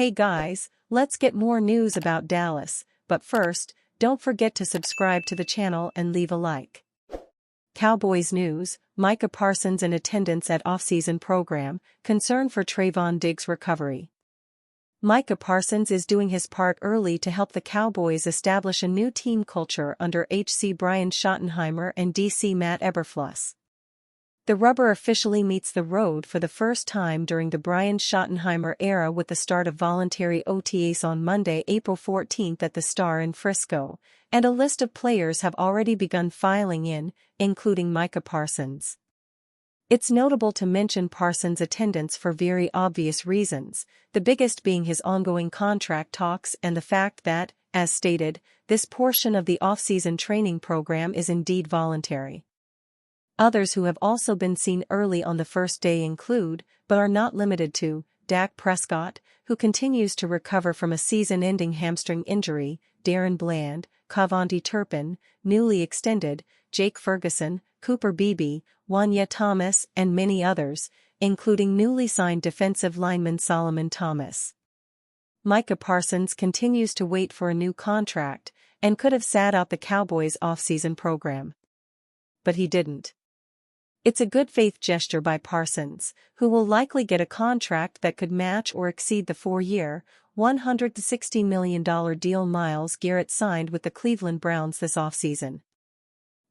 Hey guys, let's get more news about Dallas, but first, don't forget to subscribe to the channel and leave a like. Cowboys news, Micah Parsons in attendance at offseason program, concern for Trayvon Diggs' recovery. Micah Parsons is doing his part early to help the Cowboys establish a new team culture under HC Brian Schottenheimer and DC Matt Eberflus. The rubber officially meets the road for the first time during the Brian Schottenheimer era with the start of voluntary OTAs on Monday, April 14 at the Star in Frisco, and a list of players have already begun filing in, including Micah Parsons. It's notable to mention Parsons' attendance for very obvious reasons, the biggest being his ongoing contract talks and the fact that, as stated, this portion of the off-season training program is indeed voluntary. Others who have also been seen early on the first day include, but are not limited to, Dak Prescott, who continues to recover from a season-ending hamstring injury, Darren Bland, Kavonte Turpin, newly extended, Jake Ferguson, Cooper Beebe, Wanya Thomas and many others, including newly signed defensive lineman Solomon Thomas. Micah Parsons continues to wait for a new contract, and could have sat out the Cowboys' off-season program. But he didn't. It's a good faith gesture by Parsons, who will likely get a contract that could match or exceed the 4-year, $160 million deal Myles Garrett signed with the Cleveland Browns this offseason.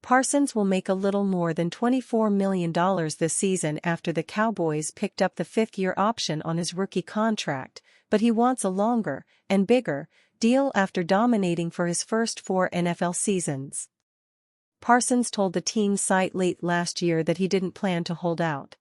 Parsons will make a little more than $24 million this season after the Cowboys picked up the 5th-year option on his rookie contract, but he wants a longer, and bigger, deal after dominating for his first 4 NFL seasons. Parsons told the team site late last year that he didn't plan to hold out.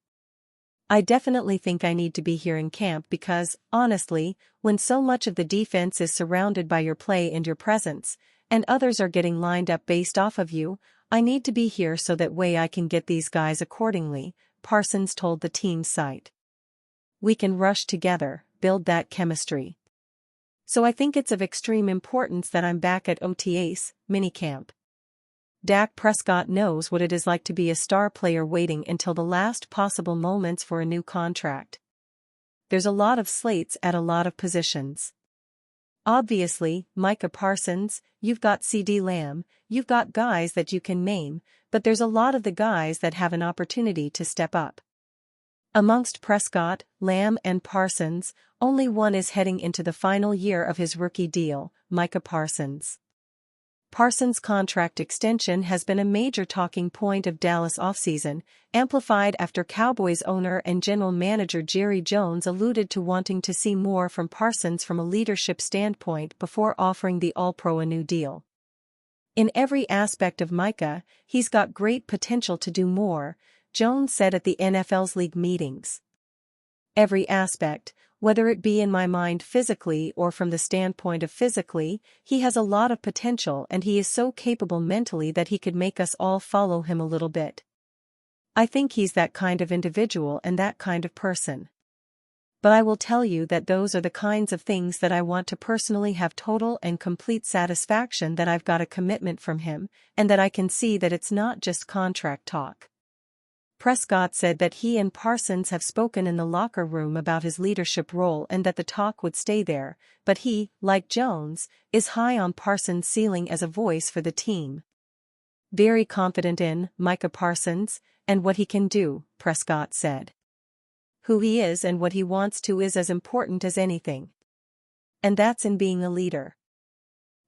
I definitely think I need to be here in camp because, honestly, when so much of the defense is surrounded by your play and your presence, and others are getting lined up based off of you, I need to be here so that way I can get these guys accordingly, Parsons told the team site. We can rush together, build that chemistry. So I think it's of extreme importance that I'm back at OTAs, minicamp. Dak Prescott knows what it is like to be a star player waiting until the last possible moments for a new contract. There's a lot of slates at a lot of positions. Obviously, Micah Parsons, you've got CeeDee Lamb, you've got guys that you can name, but there's a lot of the guys that have an opportunity to step up. Amongst Prescott, Lamb and Parsons, only one is heading into the final year of his rookie deal, Micah Parsons. Parsons' contract extension has been a major talking point of Dallas offseason, amplified after Cowboys owner and general manager Jerry Jones alluded to wanting to see more from Parsons from a leadership standpoint before offering the All-Pro a new deal. In every aspect of Micah, he's got great potential to do more, Jones said at the NFL's league meetings. Every aspect, whether it be in my mind physically or from the standpoint of physically, he has a lot of potential and he is so capable mentally that he could make us all follow him a little bit. I think he's that kind of individual and that kind of person. But I will tell you that those are the kinds of things that I want to personally have total and complete satisfaction that I've got a commitment from him, and that I can see that it's not just contract talk. Prescott said that he and Parsons have spoken in the locker room about his leadership role and that the talk would stay there, but he, like Jones, is high on Parsons' ceiling as a voice for the team. Very confident in Micah Parsons and what he can do, Prescott said. Who he is and what he wants to is as important as anything. And that's in being a leader.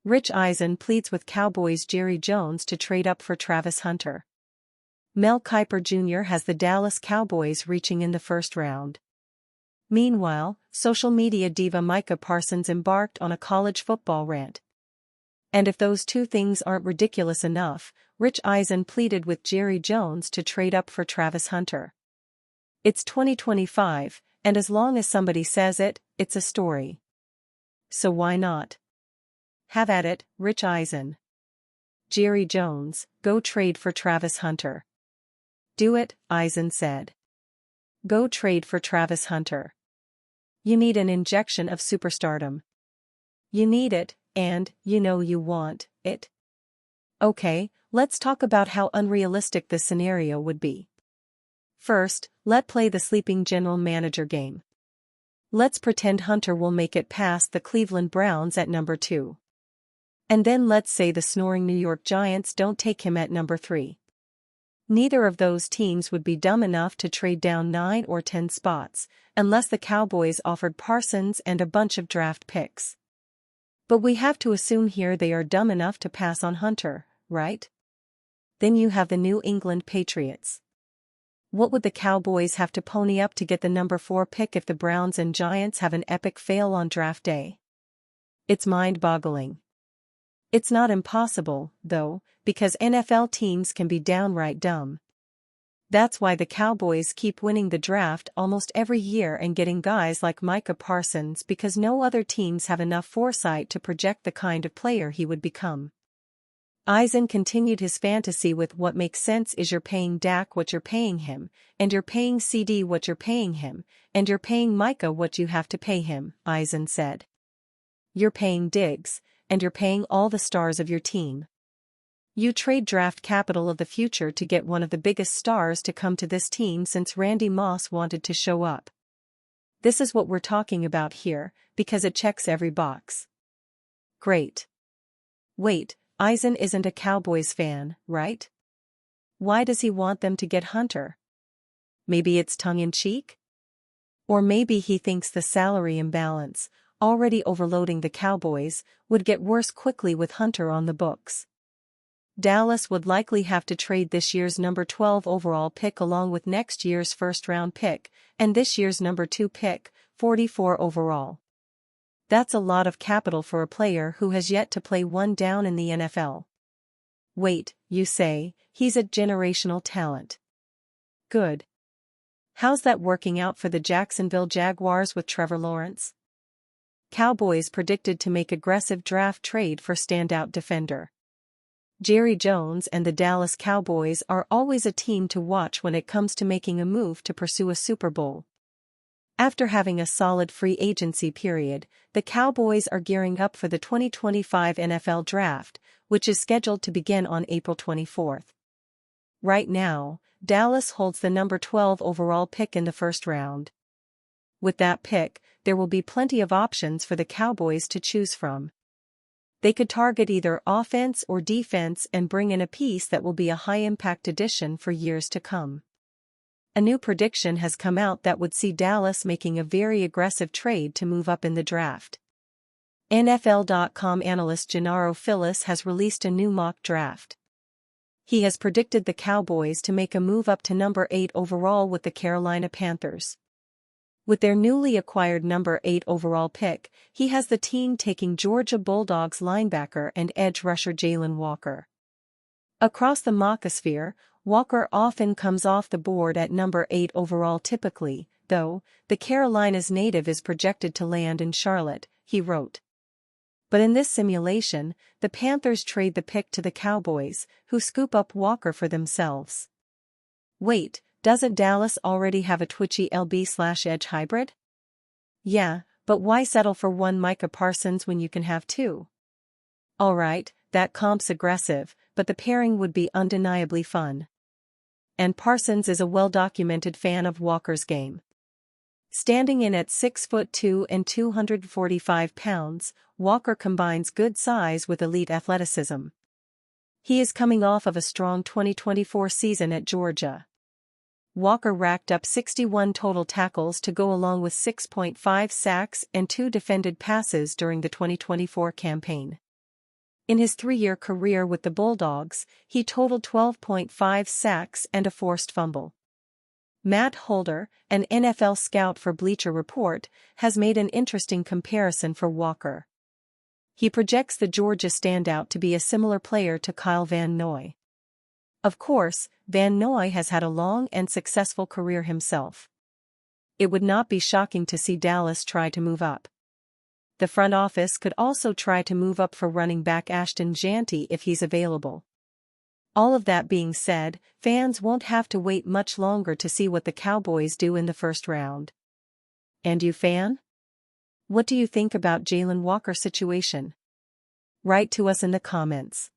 Rich Eisen pleads with Cowboys Jerry Jones to trade up for Travis Hunter. Mel Kiper Jr. has the Dallas Cowboys reaching in the first round. Meanwhile, social media diva Micah Parsons embarked on a college football rant. And if those two things aren't ridiculous enough, Rich Eisen pleaded with Jerry Jones to trade up for Travis Hunter. It's 2025, and as long as somebody says it, it's a story. So why not? Have at it, Rich Eisen. Jerry Jones, go trade for Travis Hunter. Do it, Eisen said. Go trade for Travis Hunter. You need an injection of superstardom. You need it, and, you know you want it. Okay, let's talk about how unrealistic this scenario would be. First, let's play the sleeping general manager game. Let's pretend Hunter will make it past the Cleveland Browns at number 2. And then let's say the snoring New York Giants don't take him at number 3. Neither of those teams would be dumb enough to trade down 9 or 10 spots, unless the Cowboys offered Parsons and a bunch of draft picks. But we have to assume here they are dumb enough to pass on Hunter, right? Then you have the New England Patriots. What would the Cowboys have to pony up to get the number 4 pick if the Browns and Giants have an epic fail on draft day? It's mind-boggling. It's not impossible, though, because NFL teams can be downright dumb. That's why the Cowboys keep winning the draft almost every year and getting guys like Micah Parsons because no other teams have enough foresight to project the kind of player he would become. Eisen continued his fantasy with what makes sense is you're paying Dak what you're paying him, and you're paying CD what you're paying him, and you're paying Micah what you have to pay him, Eisen said. You're paying Diggs, and you're paying all the stars of your team. You trade draft capital of the future to get one of the biggest stars to come to this team since Randy Moss wanted to show up. This is what we're talking about here, because it checks every box. Great. Wait, Eisen isn't a Cowboys fan, right? Why does he want them to get Hunter? Maybe it's tongue-in-cheek? Or maybe he thinks the salary imbalance, already overloading the Cowboys, would get worse quickly with Hunter on the books. Dallas would likely have to trade this year's number 12 overall pick along with next year's first-round pick, and this year's number 2 pick, 44 overall. That's a lot of capital for a player who has yet to play one down in the NFL. Wait, you say, he's a generational talent. Good. How's that working out for the Jacksonville Jaguars with Trevor Lawrence? Cowboys predicted to make aggressive draft trade for standout defender. Jerry Jones and the Dallas Cowboys are always a team to watch when it comes to making a move to pursue a Super Bowl. After having a solid free agency period, the Cowboys are gearing up for the 2025 NFL Draft, which is scheduled to begin on April 24th. Right now, Dallas holds the number 12 overall pick in the first round. With that pick, there will be plenty of options for the Cowboys to choose from. They could target either offense or defense and bring in a piece that will be a high-impact addition for years to come. A new prediction has come out that would see Dallas making a very aggressive trade to move up in the draft. NFL.com analyst Gennaro Phillips has released a new mock draft. He has predicted the Cowboys to make a move up to number 8 overall with the Carolina Panthers. With their newly acquired number 8 overall pick, he has the team taking Georgia Bulldogs linebacker and edge rusher Jalon Walker. Across the mockosphere, Walker often comes off the board at number 8 overall typically, though, the Carolinas native is projected to land in Charlotte, he wrote. But in this simulation, the Panthers trade the pick to the Cowboys, who scoop up Walker for themselves. Wait, doesn't Dallas already have a twitchy LB/edge hybrid? Yeah, but why settle for one Micah Parsons when you can have 2? Alright, that comp's aggressive, but the pairing would be undeniably fun. And Parsons is a well-documented fan of Walker's game. Standing in at 6'2" and 245 pounds, Walker combines good size with elite athleticism. He is coming off of a strong 2024 season at Georgia. Walker racked up 61 total tackles to go along with 6.5 sacks and 2 defended passes during the 2024 campaign. In his 3-year career with the Bulldogs, he totaled 12.5 sacks and a forced fumble. Matt Holder, an NFL scout for Bleacher Report, has made an interesting comparison for Walker. He projects the Georgia standout to be a similar player to Kyle Van Noy. Of course, Van Noy has had a long and successful career himself. It would not be shocking to see Dallas try to move up. The front office could also try to move up for running back Ashton Jeanty if he's available. All of that being said, fans won't have to wait much longer to see what the Cowboys do in the first round. And you fan? What do you think about Jalon Walker's situation? Write to us in the comments.